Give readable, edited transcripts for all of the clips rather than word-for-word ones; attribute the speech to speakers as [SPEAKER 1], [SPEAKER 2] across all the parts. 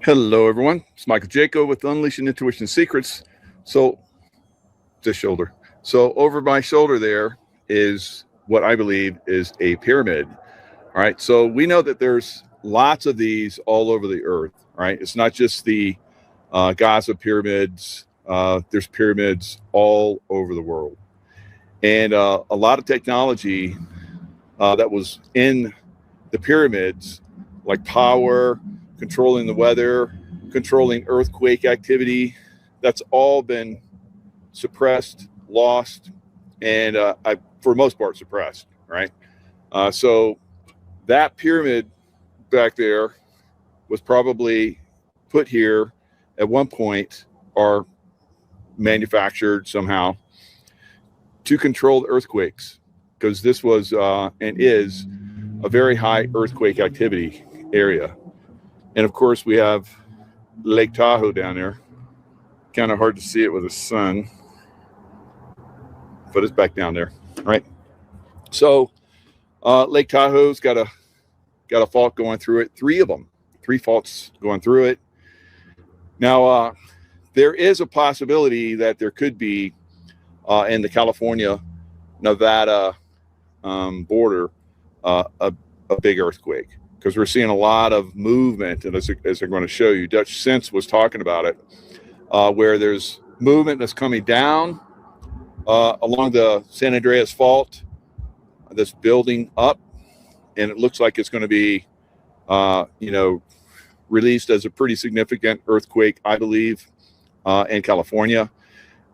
[SPEAKER 1] Hello, everyone. It's Michael Jaco with Unleashing Intuition Secrets. So, this shoulder. So, over my shoulder there is what I believe is a pyramid. All right. So, we know that there's lots of these all over the earth. All right. It's not just the Gaza pyramids, there's pyramids all over the world. And a lot of technology that was in the pyramids, like power, controlling the weather, controlling earthquake activity, that's all been suppressed, lost, and for the most part suppressed, right? So that pyramid back there was probably put here at one point or manufactured somehow to control the earthquakes, because this was and is a very high earthquake activity area. And of course, we have Lake Tahoe down there. Kind of hard to see it with the sun, but it's back down there, right? So Lake Tahoe's got a fault going through it. Three faults going through it. Now, there is a possibility that there could be in the California-Nevada border a big earthquake, because we're seeing a lot of movement, and as I'm going to show you, Dutch Sense was talking about it, where there's movement that's coming down along the San Andreas Fault, that's building up, and it looks like it's going to be, released as a pretty significant earthquake, I believe, in California,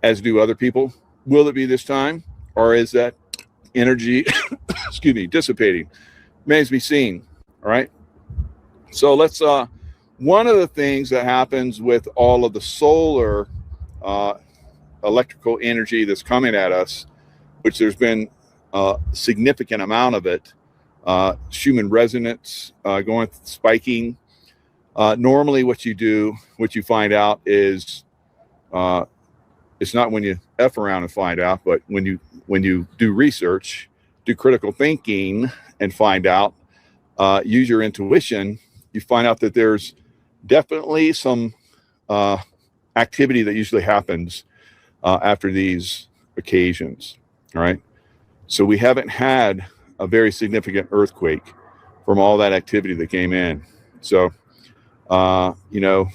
[SPEAKER 1] as do other people. Will it be this time, or is that energy, dissipating? Remains to be seen. All right. So let's. One of the things that happens with all of the solar electrical energy that's coming at us, which there's been a significant amount of it, Schumann resonance spiking. Normally, what you find out is, it's not when you F around and find out, but when you do research, do critical thinking, and find out, use your intuition, you find out that there's definitely some activity that usually happens after these occasions. All right. So we haven't had a very significant earthquake from all that activity that came in. So,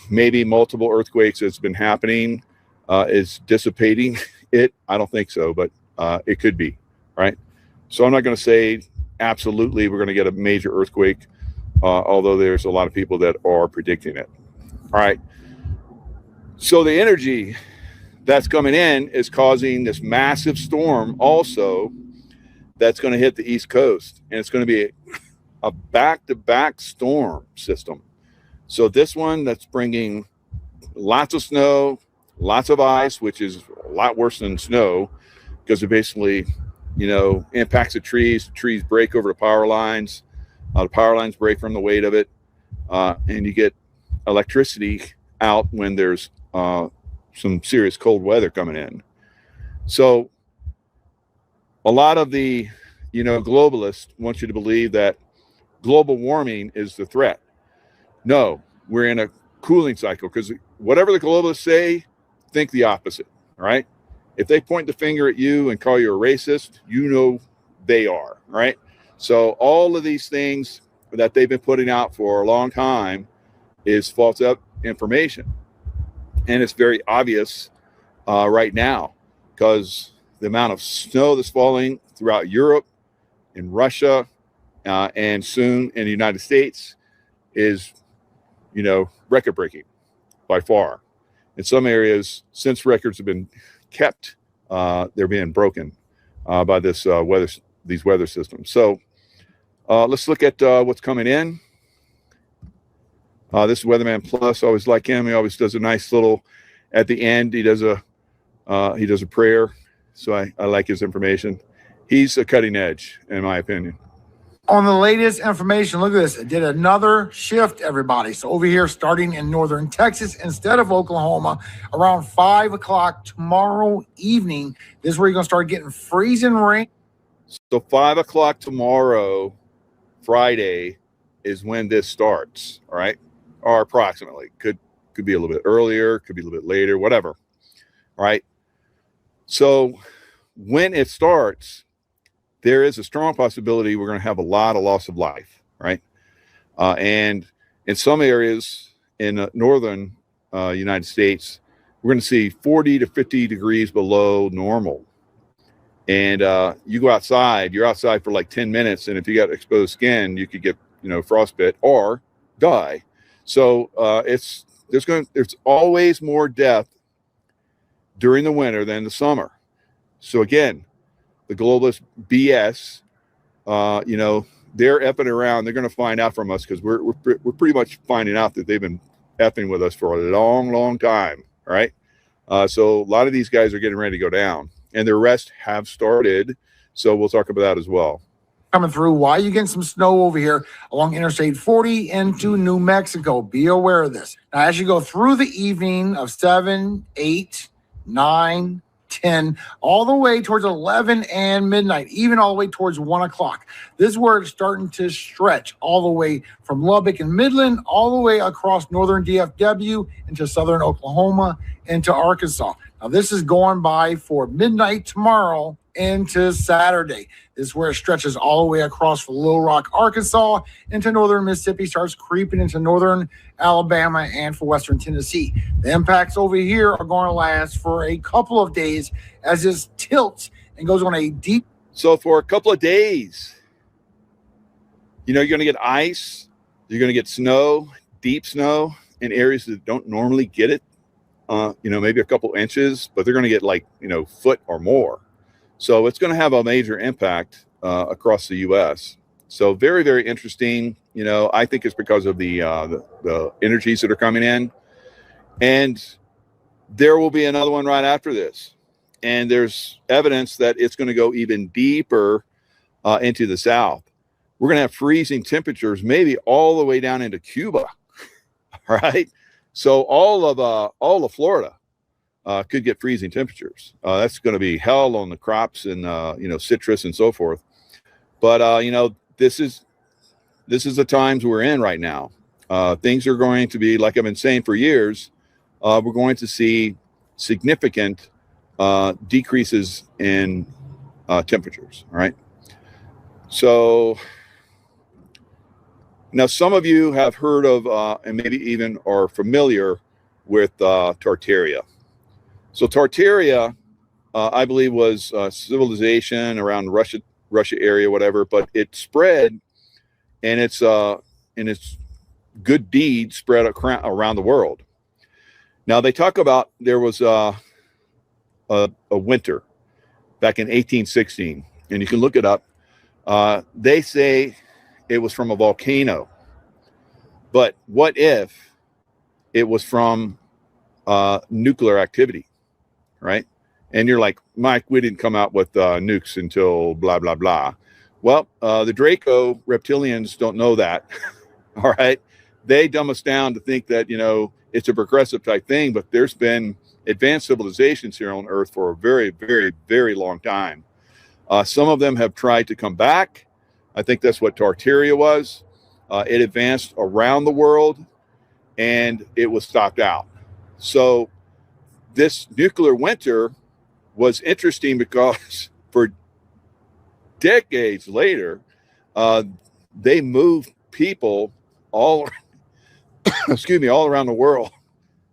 [SPEAKER 1] maybe multiple earthquakes that's been happening is dissipating it. I don't think so, but it could be, right? So I'm not going to say absolutely we're going to get a major earthquake, although there's a lot of people that are predicting it. All right. So the energy that's coming in is causing this massive storm also that's going to hit the East Coast, and it's going to be a back-to-back storm system. So this one that's bringing lots of snow, lots of ice, which is a lot worse than snow, because it basically, impacts the trees. The trees break over the power lines. The power lines break from the weight of it, and you get electricity out when there's some serious cold weather coming in. So a lot of the, globalists want you to believe that global warming is the threat. No, we're in a cooling cycle, because whatever the globalists say, think the opposite. All right. If they point the finger at you and call you a racist, they are. Right. So all of these things that they've been putting out for a long time is false information. And it's very obvious right now, because the amount of snow that's falling throughout Europe, in Russia, and soon in the United States is, record-breaking by far. In some areas, since records have been kept, they're being broken by these weather systems. So let's look at what's coming in. This is Weatherman Plus. I always like him. He always does a nice little, at the end, he does a prayer. So I like his information. He's a cutting edge, in my opinion.
[SPEAKER 2] On the latest information, look at this. It did another shift, everybody. So over here, starting in northern Texas instead of Oklahoma, around 5 o'clock tomorrow evening, this is where you're going to start getting freezing rain.
[SPEAKER 1] So 5 o'clock tomorrow, Friday, is when this starts, all right? or approximately. Could be a little bit earlier, could be a little bit later, whatever. All right. So when it starts, there is a strong possibility we're going to have a lot of loss of life, right? And in some areas in northern United States, we're going to see 40 to 50 degrees below normal. And you go outside, you're outside for like 10 minutes, and if you got exposed skin, you could get, frostbite or die. So there's always more death during the winter than the summer. So again, the globalist BS, they're effing around. They're going to find out from us because we're pretty much finding out that they've been effing with us for a long, long time. Right. So a lot of these guys are getting ready to go down, and the rest have started. So we'll talk about that as well.
[SPEAKER 2] Coming through, why you getting some snow over here along Interstate 40 into New Mexico? Be aware of this. Now, as you go through the evening of 7, 8, 9, 10, all the way towards 11 and midnight, even all the way towards 1 o'clock. This is where it's starting to stretch all the way from Lubbock and Midland, all the way across northern DFW into southern Oklahoma, into Arkansas. Now, this is going by for midnight tomorrow into Saturday. This is where it stretches all the way across from Little Rock, Arkansas, into northern Mississippi, starts creeping into northern Alabama and for western Tennessee. The impacts over here are going to last for a couple of days as this tilts and goes on a deep.
[SPEAKER 1] So for a couple of days, you're going to get ice, you're going to get snow, deep snow in areas that don't normally get it. Maybe a couple inches, but they're going to get like, foot or more. So it's going to have a major impact across the U.S. So very, very interesting. I think it's because of the energies that are coming in, and there will be another one right after this. And there's evidence that it's going to go even deeper into the south. We're going to have freezing temperatures, maybe all the way down into Cuba. All right. So all of Florida could get freezing temperatures. That's going to be hell on the crops and citrus and so forth. But this is the times we're in right now. Things are going to be, like I've been saying for years, we're going to see significant decreases in temperatures. All right. So now some of you have heard of and maybe even are familiar with Tartaria. So Tartaria, I believe, was civilization around Russia area, whatever, but it spread, and its good deeds spread around the world. Now they talk about there was a winter back in 1816, and you can look it up. They say it was from a volcano, but what if it was from nuclear activity? Right? And you're like, Mike, we didn't come out with nukes until blah, blah, blah. Well, the Draco reptilians don't know that. All right. They dumb us down to think that, it's a progressive type thing, but there's been advanced civilizations here on Earth for a very, very, very long time. Some of them have tried to come back. I think that's what Tartaria was. It advanced around the world and it was stopped out. So this nuclear winter was interesting because for decades later, they moved people all around the world.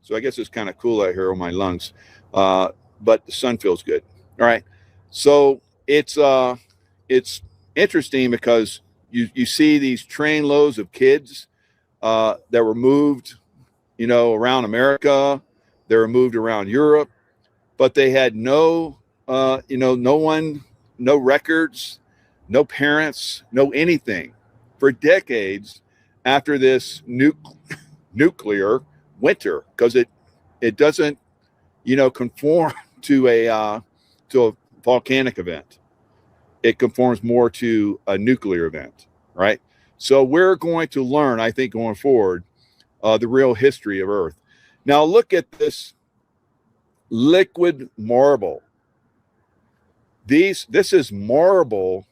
[SPEAKER 1] So I guess it's kind of cool out here on my lungs, but the sun feels good. All right. So it's interesting because you see these train loads of kids that were moved, around America. They were moved around Europe, but they had no one, no records, no parents, no anything for decades after this nuclear winter, because it doesn't, conform to a volcanic event. It conforms more to a nuclear event, right? So we're going to learn, I think, going forward, the real history of Earth. Now look at this liquid marble. This is marble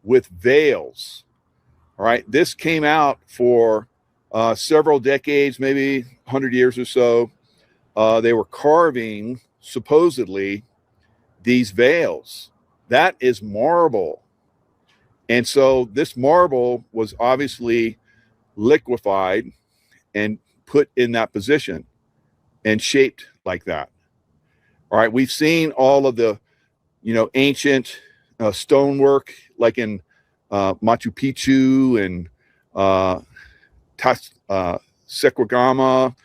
[SPEAKER 1] with veils. All right. This came out for several decades, maybe 100 years or so, they were carving, supposedly, these veils. That is marble. And so this marble was obviously liquefied and put in that position and shaped like that. All right, we've seen all of the, ancient stonework, like in Machu Picchu and Sacsayhuamán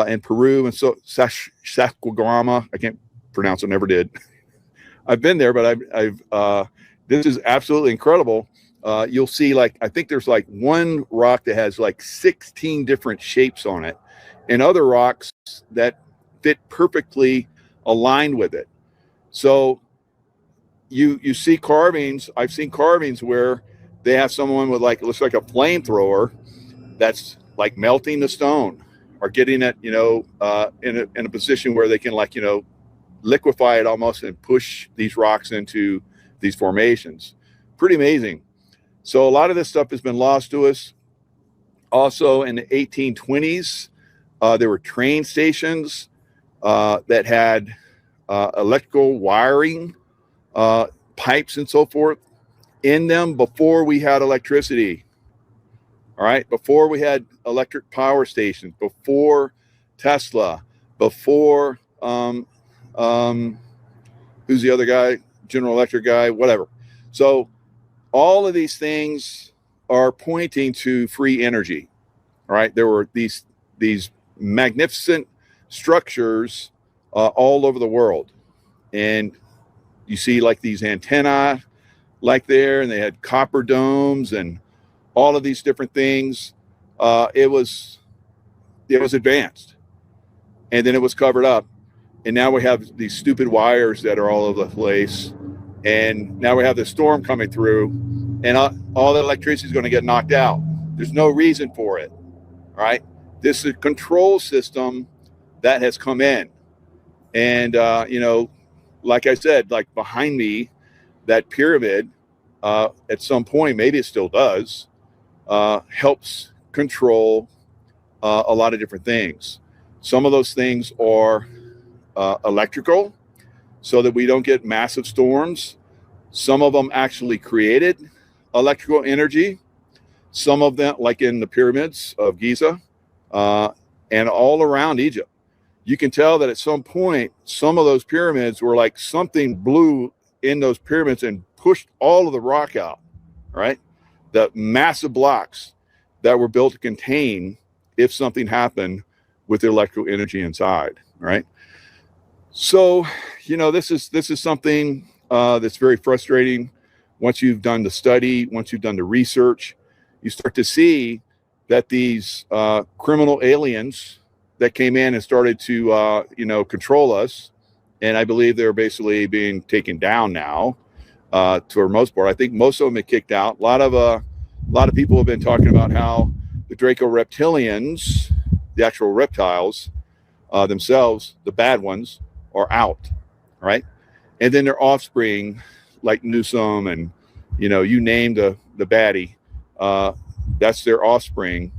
[SPEAKER 1] in Peru, and so Sacsayhuamán. I can't pronounce it, never did. I've been there, but I've this is absolutely incredible. You'll see, like, I think there's like one rock that has like 16 different shapes on it, and other rocks that fit perfectly aligned with it. So you see carvings. I've seen carvings where they have someone with, like, it looks like a flamethrower that's like melting the stone or getting it, in a position where they can, like, liquefy it almost and push these rocks into these formations. Pretty amazing. So a lot of this stuff has been lost to us. Also in the 1820s, there were train stations that had electrical wiring, pipes and so forth in them before we had electricity. All right, before we had electric power stations, before Tesla, before who's the other guy, General Electric guy, whatever. So all of these things are pointing to free energy. All right, there were these magnificent structures all over the world, and you see, like, these antennae like there, and they had copper domes and all of these different things. It was advanced, and then it was covered up, and now we have these stupid wires that are all over the place, and now we have this storm coming through, and all the electricity is going to get knocked out. There's no reason for it. All right, this is a control system that has come in, and like I said, like behind me, that pyramid, at some point, maybe it still does, helps control a lot of different things. Some of those things are electrical, so that we don't get massive storms. Some of them actually created electrical energy. Some of them, like in the pyramids of Giza, and all around Egypt. You can tell that at some point, some of those pyramids were like something blew in those pyramids and pushed all of the rock out, right? The massive blocks that were built to contain if something happened with the electrical energy inside, right? So, this is something that's very frustrating. Once you've done the study, once you've done the research, you start to see that these criminal aliens that came in and started to, control us, and I believe they're basically being taken down now, to the most part. I think most of them have kicked out. A lot of people have been talking about how the Draco reptilians, the actual reptiles themselves, the bad ones, are out, right? And then their offspring, like Newsom and, you name the baddie, that's their offspring,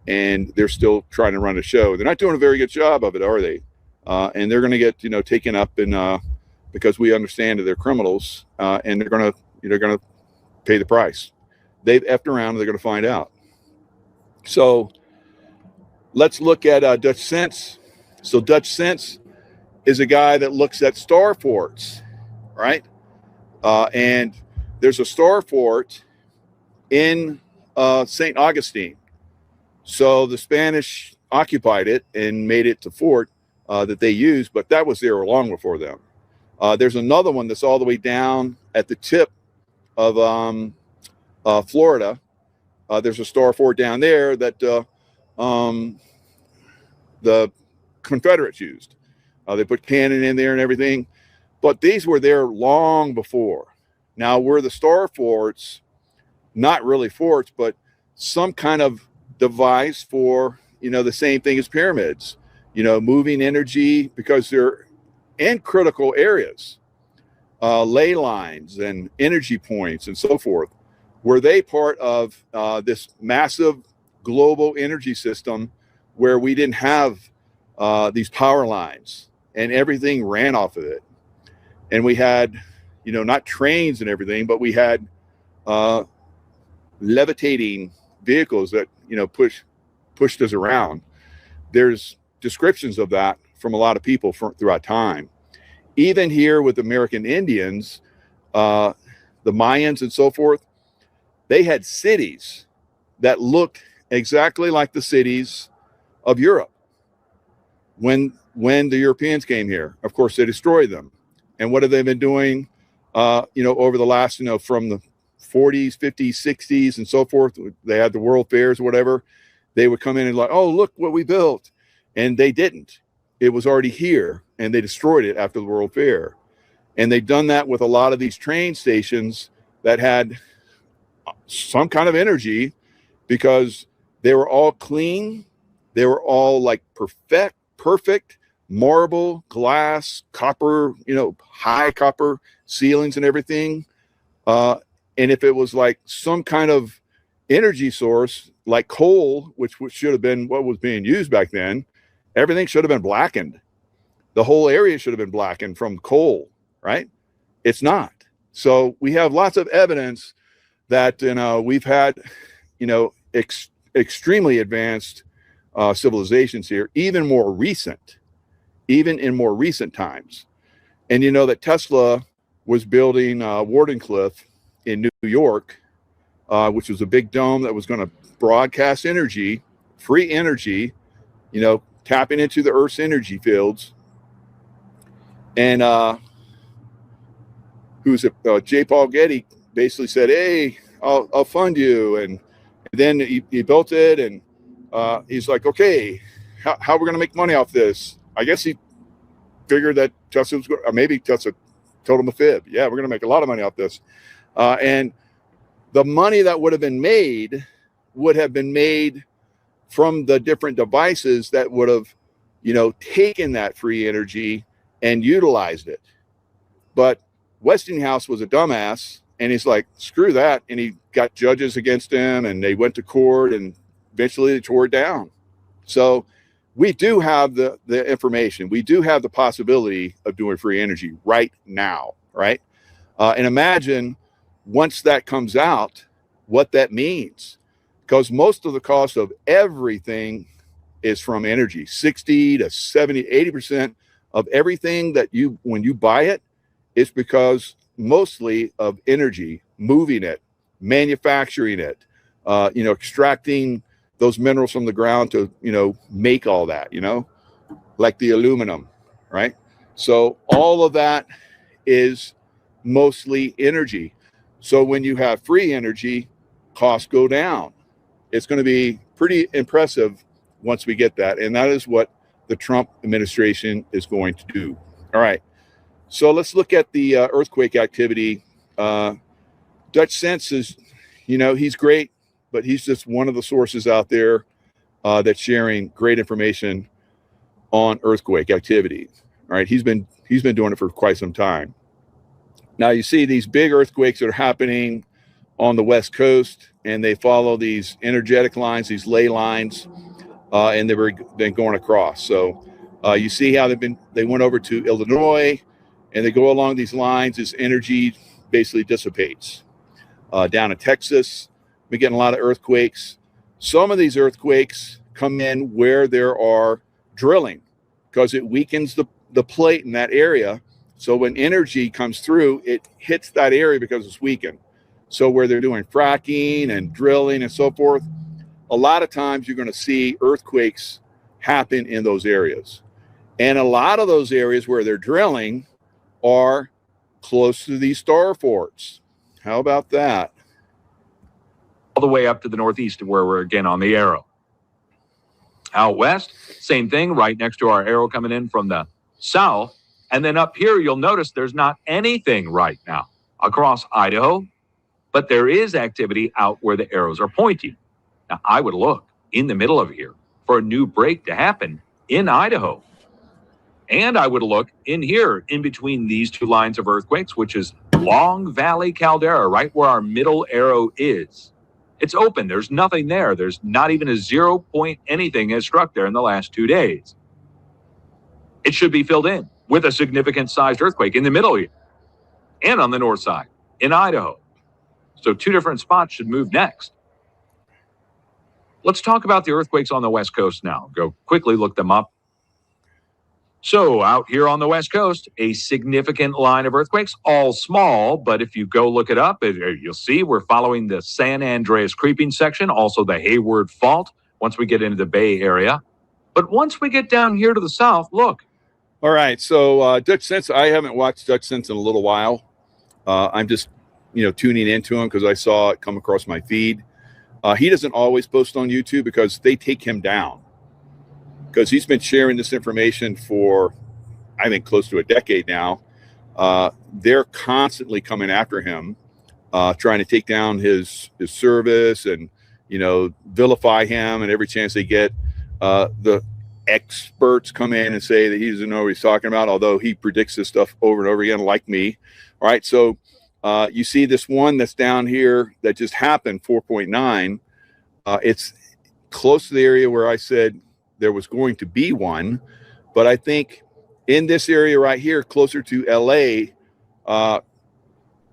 [SPEAKER 1] and they're still trying to run a show. They're not doing a very good job of it, are they? And they're going to get, taken up in because we understand that they're criminals, and they're going to pay the price. They've effed around, and they're going to find out. So let's look at Dutch Sense. So Dutch Sense is a guy that looks at star forts, right? And there's a star fort in St. Augustine. So the Spanish occupied it and made it to fort that they used, but that was there long before them. There's another one that's all the way down at the tip of Florida. There's a star fort down there that the Confederates used. They put cannon in there and everything, but these were there long before. Now, were the star forts not really forts, but some kind of device for, the same thing as pyramids, moving energy, because they're in critical areas, ley lines and energy points and so forth. Were they part of this massive global energy system where we didn't have these power lines and everything ran off of it. And we had, not trains and everything, but we had levitating vehicles that, pushed us around. There's descriptions of that from a lot of people throughout time. Even here with American Indians, the Mayans and so forth, they had cities that looked exactly like the cities of Europe. When the Europeans came here, of course, they destroyed them. And what have they been doing, over the last, from the 40s, 50s, 60s, and so forth? They had the World Fairs or whatever. They would come in and like, oh, look what we built. And they didn't. It was already here, and they destroyed it after the World Fair. And they've done that with a lot of these train stations that had some kind of energy, because they were all clean. They were all like perfect marble, glass, copper, high copper ceilings and everything. And if it was like some kind of energy source like coal, which should have been what was being used back then, everything should have been blackened. The whole area should have been blackened from coal, right? It's not. So we have lots of evidence that we've had, extremely advanced civilizations here, even in more recent times. And that Tesla was building Wardenclyffe in New York, which was a big dome that was going to broadcast energy, free energy, tapping into the Earth's energy fields. And J. Paul Getty basically said, hey, I'll fund you. And then he built it, and he's like, okay, how are we going to make money off this? I guess he figured that Tesla was going, or maybe Tesla told him a fib. Yeah, we're going to make a lot of money off this. And the money that would have been made from the different devices that would have, taken that free energy and utilized it. But Westinghouse was a dumbass, and he's like, screw that. And he got judges against him, and they went to court, and eventually they tore it down. So we do have the information. We do have the possibility of doing free energy right now, right? And imagine once that comes out, what that means. Because most of the cost of everything is from energy. 60 to 70, 80% of everything that when you buy it, it's because mostly of energy, moving it, manufacturing it, extracting those minerals from the ground to, make all that, like the aluminum, right? So all of that is mostly energy. So when you have free energy, costs go down. It's going to be pretty impressive once we get that. And that is what the Trump administration is going to do. All right. So let's look at the earthquake activity. Dutch Sense is, he's great, but he's just one of the sources out there that's sharing great information on earthquake activity. All right. He's been doing it for quite some time. Now you see these big earthquakes that are happening on the West Coast, and they follow these energetic lines, these ley lines, and they've been going across. So you see how they went over to Illinois, and they go along these lines. This energy basically dissipates. Down in Texas, we're getting a lot of earthquakes. Some of these earthquakes come in where there are drilling, because it weakens the plate in that area. So when energy comes through, it hits that area because it's weakened. So where they're doing fracking and drilling and so forth, a lot of times you're going to see earthquakes happen in those areas. And a lot of those areas where they're drilling are close to these star forts. How about that?
[SPEAKER 3] All the way up to the northeast, where we're again on the arrow. Out west, same thing, right next to our arrow coming in from the south. And then up here, you'll notice there's not anything right now across Idaho, but there is activity out where the arrows are pointing. Now, I would look in the middle of here for a new break to happen in Idaho. And I would look in here in between these two lines of earthquakes, which is Long Valley Caldera, right where our middle arrow is. It's open. There's nothing there. There's not even a 0 point anything has struck there in the last 2 days. It should be filled in with a significant sized earthquake in the middle here and on the north side in Idaho. So 2 different spots should move next. Let's talk about the earthquakes on the West Coast now. Go quickly look them up. So out here on the West Coast, a significant line of earthquakes, all small, but if you go look it up, you'll see we're following the San Andreas creeping section, also the Hayward Fault once we get into the Bay Area. But once we get down here to the south, look.
[SPEAKER 1] All right, so Dutch Sense, I haven't watched Dutch Sense in a little while. I'm just, tuning into him because I saw it come across my feed. He doesn't always post on YouTube because they take him down. Because he's been sharing this information for, I think, close to a decade now. They're constantly coming after him, trying to take down his service and, vilify him. And every chance they get, the experts come in and say that he doesn't know what he's talking about, although he predicts this stuff over and over again, like me. All right, so you see this one that's down here that just happened, 4.9. It's close to the area where I said there was going to be one, but I think in this area right here, closer to LA,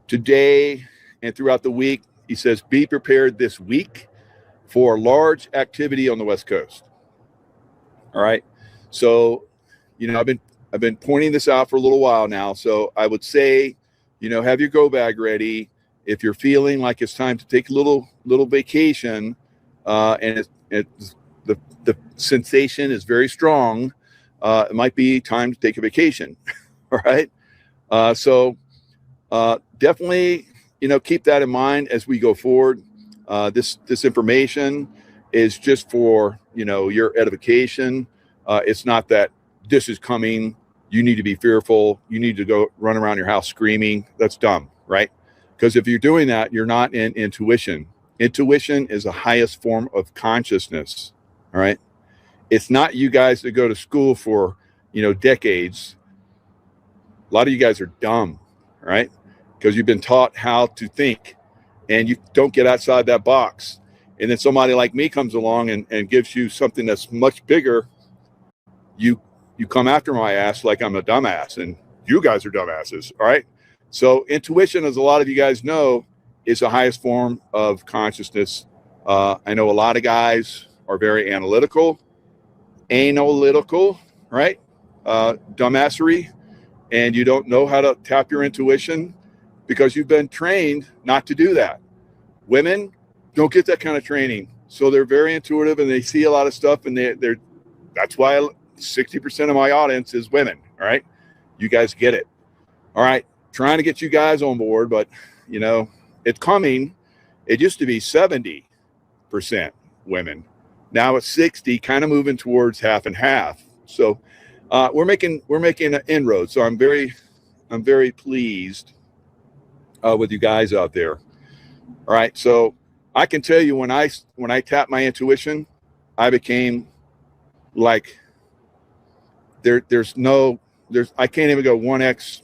[SPEAKER 1] today and throughout the week, he says, be prepared this week for large activity on the West Coast. All right. So, I've been pointing this out for a little while now. So I would say, have your go bag ready. If you're feeling like it's time to take a little vacation, and the sensation is very strong, it might be time to take a vacation. All right. So definitely, keep that in mind as we go forward. This information is just for, your edification. It's not that this is coming. You need to be fearful. You need to go run around your house screaming. That's dumb, right? Because if you're doing that, you're not in intuition. Intuition is the highest form of consciousness. All right. It's not you guys that go to school for, decades. A lot of you guys are dumb, right? Because you've been taught how to think and you don't get outside that box. And then somebody like me comes along and gives you something that's much bigger. You come after my ass like I'm a dumbass, and you guys are dumbasses. All right. So intuition, as a lot of you guys know, is the highest form of consciousness. I know a lot of guys are very analytical, right? Dumbassery, and you don't know how to tap your intuition because you've been trained not to do that. Women don't get that kind of training, so they're very intuitive and they see a lot of stuff, and they're that's why 60% of my audience is women. All right, you guys get it. All right, trying to get you guys on board, but it's coming. It used to be 70% women. Now it's 60, kind of moving towards half and half. So we're making an inroad. So I'm very pleased with you guys out there. All right. So I can tell you when I tapped my intuition, I became like I can't even go 1x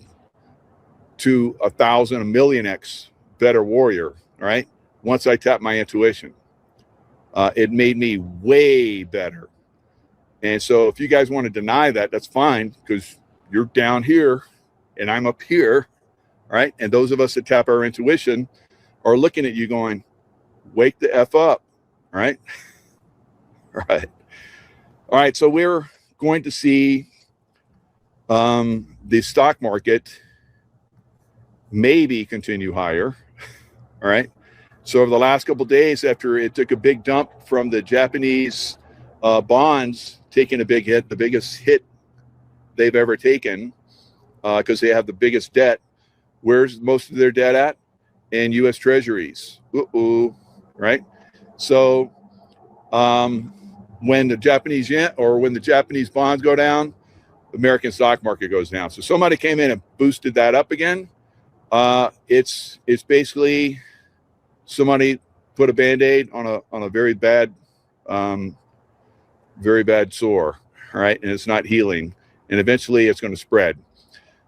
[SPEAKER 1] to 1,000, 1,000,000x better warrior. All right. Once I tapped my intuition, it made me way better. And so if you guys want to deny that, that's fine, because you're down here and I'm up here. All right. And those of us that tap our intuition are looking at you going, wake the F up. All right. All right. All right. So we're going to see the stock market maybe continue higher. All right. So over the last couple of days, after it took a big dump from the Japanese bonds taking a big hit, the biggest hit they've ever taken, because they have the biggest debt. Where's most of their debt at? In U.S. Treasuries. Right? So when the Japanese yen or when the Japanese bonds go down, the American stock market goes down. So somebody came in and boosted that up again. It's basically somebody put a Band-Aid on a very bad sore, right? And it's not healing, and eventually it's going to spread.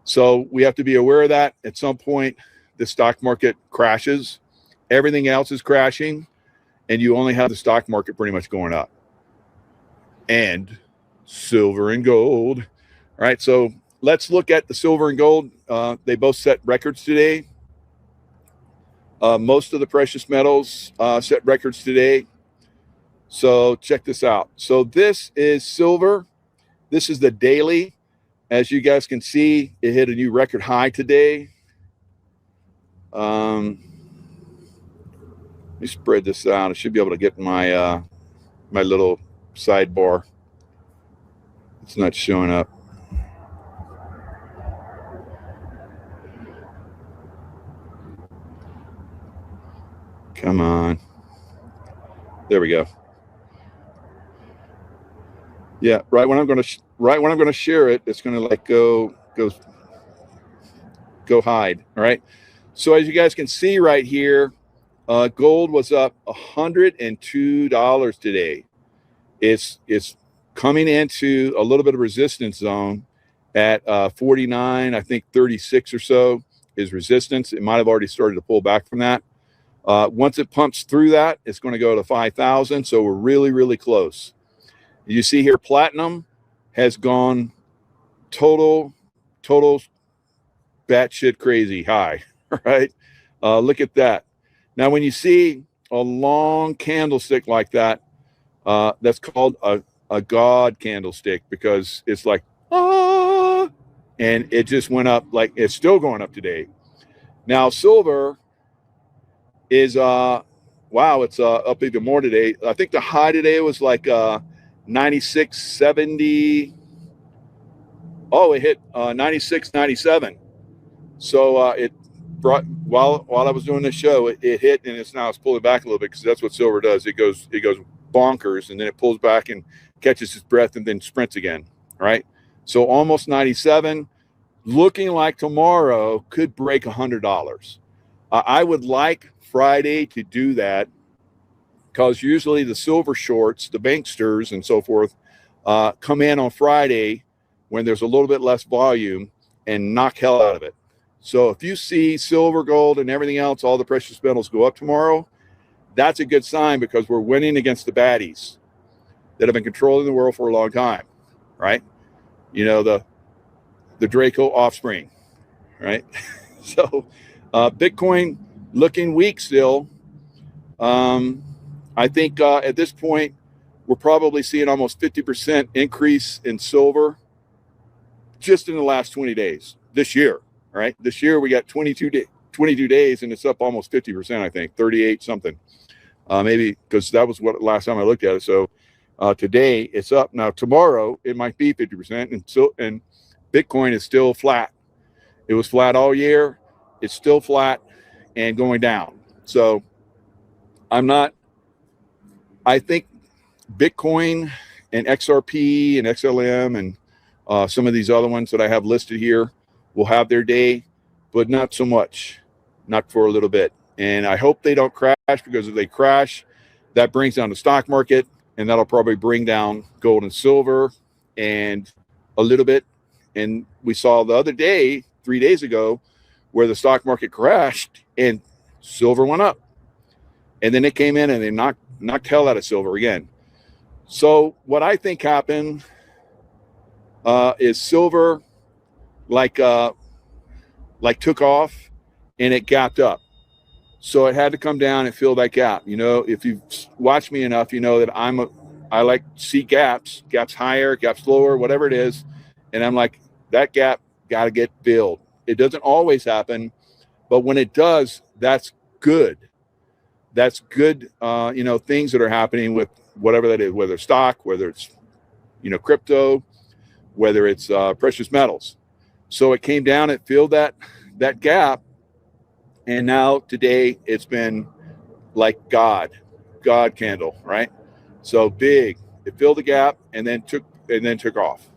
[SPEAKER 1] So we have to be aware of that. At some point, the stock market crashes. Everything else is crashing. and you only have the stock market pretty much going up. And silver and gold. All right, so let's look at the silver and gold. They both set records today. Most of the precious metals set records today. So check this out. So this is silver. This is the daily. As you guys can see, it hit a new record high today. Let me spread this out. I should be able to get my my little sidebar. It's not showing up. Come on. There we go. Yeah, right when I'm going to share it, it's going to like go hide. All right. So as you guys can see right here, gold was up $102 today. It's coming into a little bit of resistance zone at 49, I think 36 or so is resistance. It might have already started to pull back from that. Once it pumps through that, it's going to go to 5,000. So we're really, really close. You see here, platinum has gone total batshit crazy high, right? Look at that. Now, when you see a long candlestick like that, that's called a God candlestick, because it's like, ah, and it just went up, like it's still going up today. Now, silver is, wow, it's up even more today. I think the high today was like 96.70. Oh, it hit 96.97. So it brought, while I was doing this show, it hit, and it's pulling back a little bit, because that's what silver does. It goes bonkers, and then it pulls back and catches its breath and then sprints again. Right. So almost 97, looking like tomorrow could break $100. I would like Friday to do that, because usually the silver shorts, the banksters and so forth, come in on Friday when there's a little bit less volume and knock hell out of it. So if you see silver, gold, and everything else, all the precious metals go up tomorrow, that's a good sign, because we're winning against the baddies that have been controlling the world for a long time, right? You know, the Draco offspring, right? So Bitcoin looking weak still. I think at this point, we're probably seeing almost 50% increase in silver just in the last 20 days this year, right? This year we got 22 days, and it's up almost 50%, I think, 38 something. Maybe because that was what last time I looked at it. So today it's up. Now tomorrow it might be 50%, and Bitcoin is still flat. It was flat all year. It's still flat and going down. So I think Bitcoin and XRP and XLM and some of these other ones that I have listed here will have their day, but not so much, not for a little bit. And I hope they don't crash, because if they crash, that brings down the stock market, and that'll probably bring down gold and silver and a little bit. And we saw the other day, 3 days ago, where the stock market crashed and silver went up. And then it came in and they knocked hell out of silver again. So what I think happened is silver like took off and it gapped up. So it had to come down and fill that gap. You know, if you've watched me enough, you know that I like to see gaps higher, gaps lower, whatever it is. And I'm like, that gap got to get filled. It doesn't always happen, but when it does, that's good. That's good, you know, things that are happening with whatever that is, whether it's stock, whether it's, you know, crypto, whether it's precious metals. So it came down, it filled that gap. And now today it's been like God candle, right? So big, it filled the gap and then took off.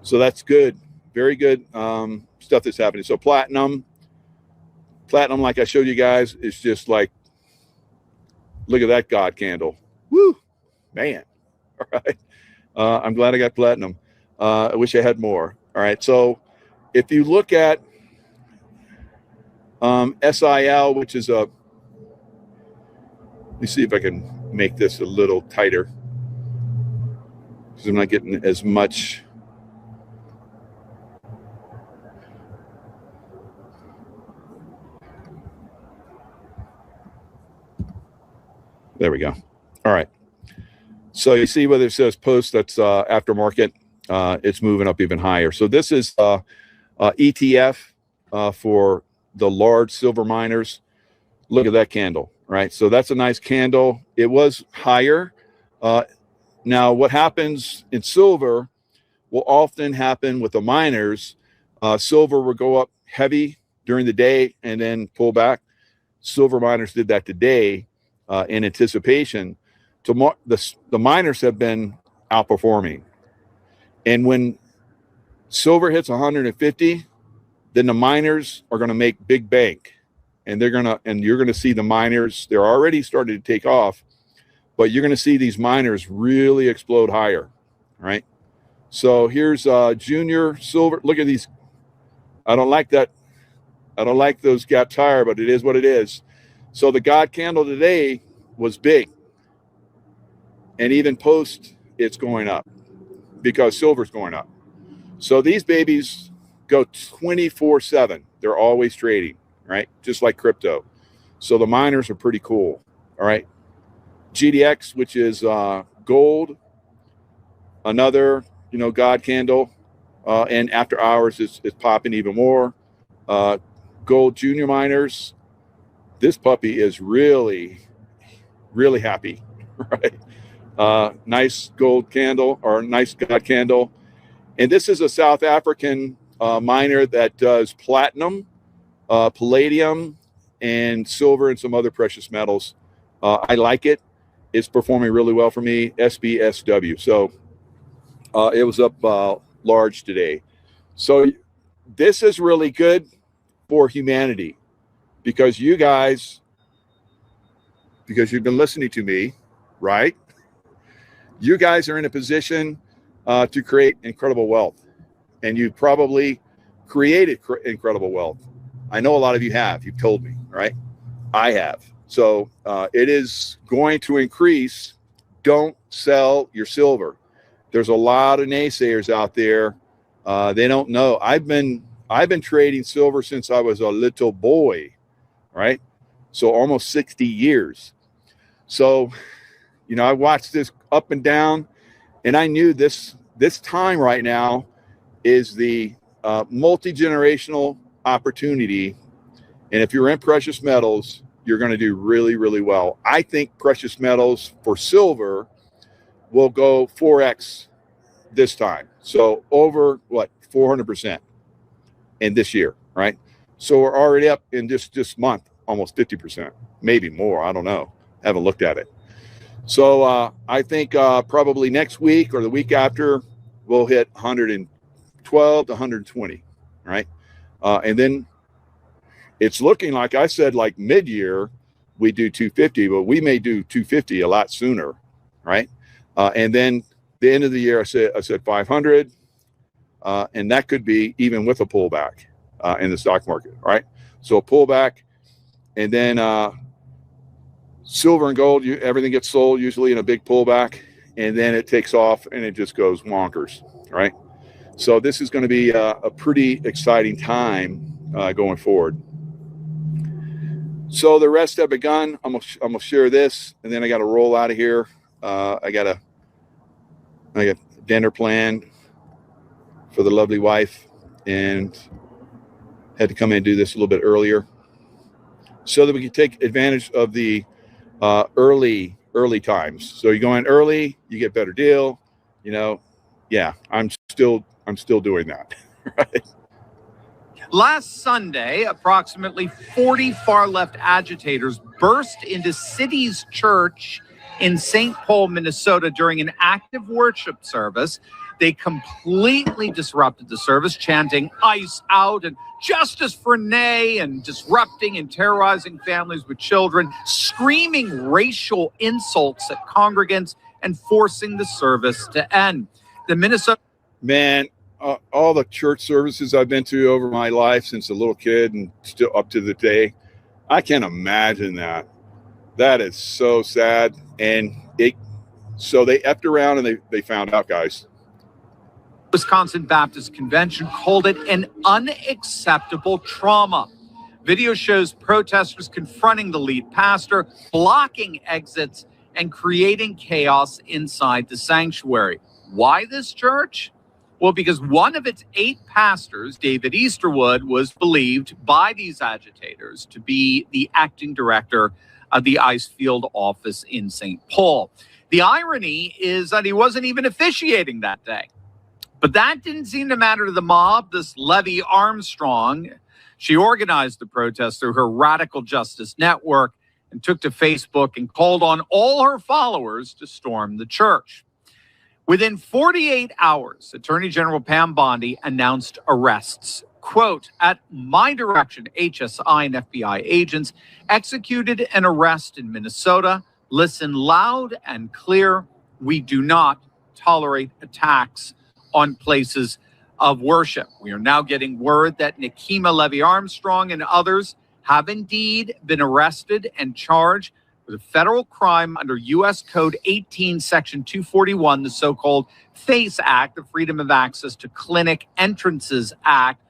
[SPEAKER 1] So that's good, very good stuff that's happening. So platinum, like I showed you guys, is just like, look at that God candle. Woo, man. All right. I'm glad I got platinum. I wish I had more. All right. So if you look at SIL, which is Let me see if I can make this a little tighter, because I'm not getting as much. There we go. All right. So you see whether it says post, that's aftermarket. It's moving up even higher. So this is ETF for the large silver miners. Look at that candle, right? So that's a nice candle. It was higher. Now, what happens in silver will often happen with the miners. Silver will go up heavy during the day and then pull back. Silver miners did that today in anticipation. The miners have been outperforming. And when silver hits 150, then the miners are going to make big bank. And you're going to see the miners, they're already starting to take off, but you're going to see these miners really explode higher, right? So here's junior silver. Look at these. I don't like that. I don't like those gaps higher, but it is what it is. So the God candle today was big. And even post, it's going up because silver's going up. So these babies go 24/7. They're always trading, right? Just like crypto. So the miners are pretty cool. All right. GDX, which is gold, another, God candle. And after hours, it's popping even more. Gold junior miners. This puppy is really, really happy, right? Nice gold candle or nice God candle. And this is a South African miner that does platinum, palladium, and silver and some other precious metals. I like it. It's performing really well for me, SBSW. So it was up large today. So this is really good for humanity because you've been listening to me, right? You guys are in a position to create incredible wealth, and you probably created incredible wealth. I know a lot of you have. You've told me, right? I have. So it is going to increase. Don't sell your silver. There's a lot of naysayers out there. They don't know. I've been trading silver since I was a little boy, right? So almost 60 years. So, I watched this up and down, and I knew this time right now is the multi-generational opportunity. And if you're in precious metals, you're going to do really, really well. I think precious metals for silver will go 4x this time. So over 400% in this year, right? So we're already up in this month, almost 50%, maybe more. I don't know. Haven't looked at it. So I think probably next week or the week after, we'll hit 112 to 120, right? And then it's looking like I said, like mid-year, we do 250, but we may do 250 a lot sooner, right? And then the end of the year, I said 500, and that could be even with a pullback in the stock market, right? So a pullback, and then silver and gold, everything gets sold usually in a big pullback, and then it takes off and it just goes wonkers, right? So this is going to be a pretty exciting time going forward. So the rest have begun. I'm gonna share this, and then I got to roll out of here. I got dinner planned for the lovely wife, and had to come in and do this a little bit earlier so that we can take advantage of the early times. So you go in early, you get better deal. Yeah, I'm still doing that. Right?
[SPEAKER 4] Last Sunday, approximately 40 far-left agitators burst into City's Church in St. Paul, Minnesota during an active worship service. They completely disrupted the service, chanting "ICE out" and "Justice for Nay," and disrupting and terrorizing families with children, screaming racial insults at congregants, and forcing the service to end. The Minnesota...
[SPEAKER 1] Man, all the church services I've been to over my life since a little kid and still up to the day, I can't imagine that That is so sad. And so they effed around and they found out, guys.
[SPEAKER 4] Wisconsin Baptist Convention called it an unacceptable trauma. Video shows protesters confronting the lead pastor, blocking exits, and creating chaos inside the sanctuary. Why this church? Well, because one of its 8 pastors, David Easterwood, was believed by these agitators to be the acting director of the ice field office in St. Paul. The irony is that he wasn't even officiating that day. But that didn't seem to matter to the mob. This Levy Armstrong, she organized the protest through her Radical Justice Network and took to Facebook and called on all her followers to storm the church. Within 48 hours, Attorney General Pam Bondi announced arrests. Quote, at my direction, HSI and FBI agents executed an arrest in Minnesota. Listen loud and clear. We do not tolerate attacks on places of worship. We are now getting word that Nikema Levy Armstrong and others have indeed been arrested and charged with a federal crime under U.S. Code 18, Section 241, the so-called FACE Act, the Freedom of Access to Clinic Entrances Act,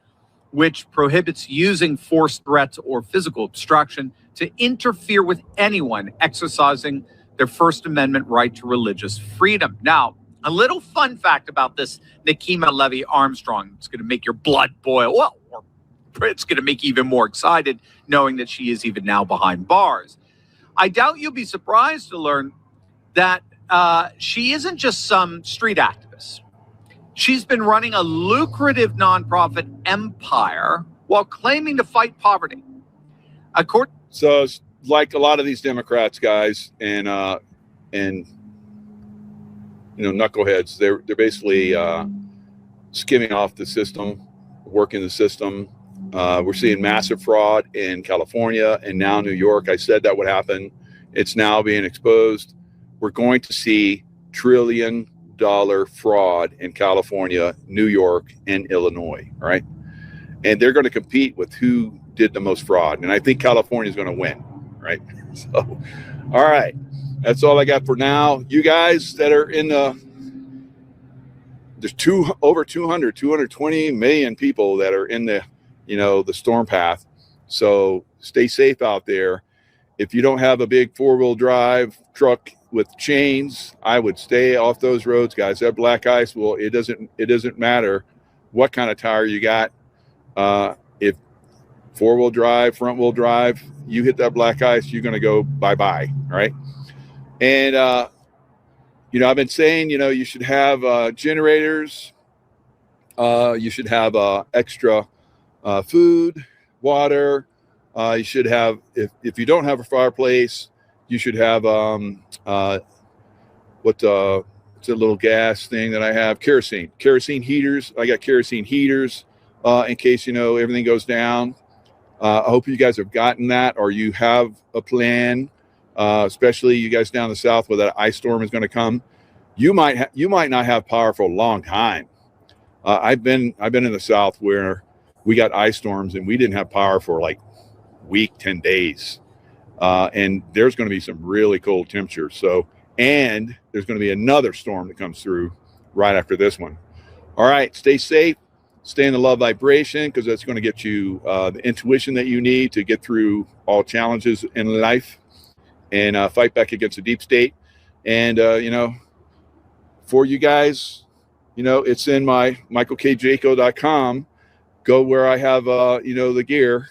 [SPEAKER 4] which prohibits using force, threats, or physical obstruction to interfere with anyone exercising their First Amendment right to religious freedom. Now, a little fun fact about this Nikema Levy Armstrong. It's going to make your blood boil. Well, or it's going to make you even more excited knowing that she is even now behind bars. I doubt you'll be surprised to learn that she isn't just some street activist. She's been running a lucrative nonprofit empire while claiming to fight poverty.
[SPEAKER 1] So it's like a lot of these Democrats, guys, and knuckleheads, they're basically skimming off the system, working the system. We're seeing massive fraud in California and now New York. I said that would happen. It's now being exposed. We're going to see $1 trillion fraud in California, New York, and Illinois, right? And they're going to compete with who did the most fraud. And I think California is going to win, right? So, all right. That's all I got for now. You guys that are in there's over 220 million people that are in the storm path. So stay safe out there. If you don't have a big 4-wheel drive truck with chains, I would stay off those roads, guys. That black ice it doesn't matter what kind of tire you got. If 4-wheel drive, front-wheel drive, you hit that black ice, you're going to go bye-bye, right? And, I've been saying, you should have generators. You should have extra food, water. You should have, if you don't have a fireplace, you should have, it's a little gas thing that I have, kerosene heaters. I got kerosene heaters in case, everything goes down. I hope you guys have gotten that, or you have a plan. Especially you guys down the south where that ice storm is going to come. You might not have power for a long time. I've been in the south where we got ice storms and we didn't have power for like week, 10 days. And there's going to be some really cold temperatures. So, and there's going to be another storm that comes through right after this one. All right, stay safe, stay in the love vibration, because that's going to get you the intuition that you need to get through all challenges in life. And fight back against the deep state. And, for you guys, it's in my michaelkjaco.com. Go where I have, the gear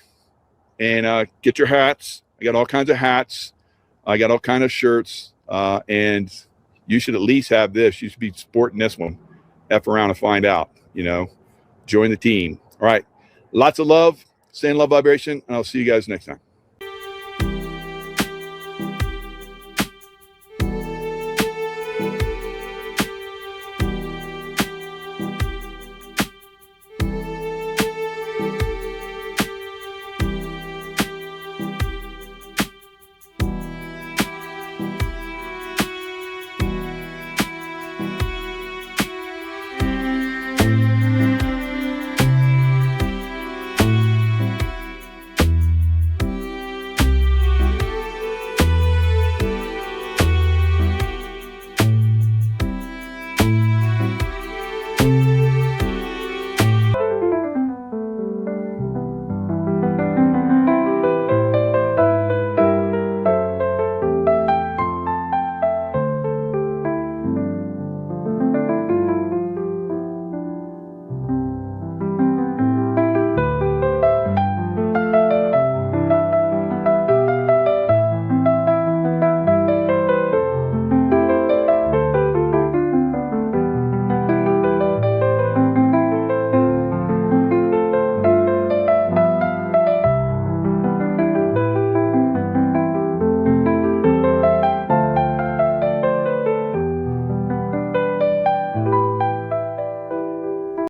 [SPEAKER 1] and get your hats. I got all kinds of hats. I got all kinds of shirts. And you should at least have this. You should be sporting this one. F around and find out, join the team. All right. Lots of love. Stay in love vibration. And I'll see you guys next time.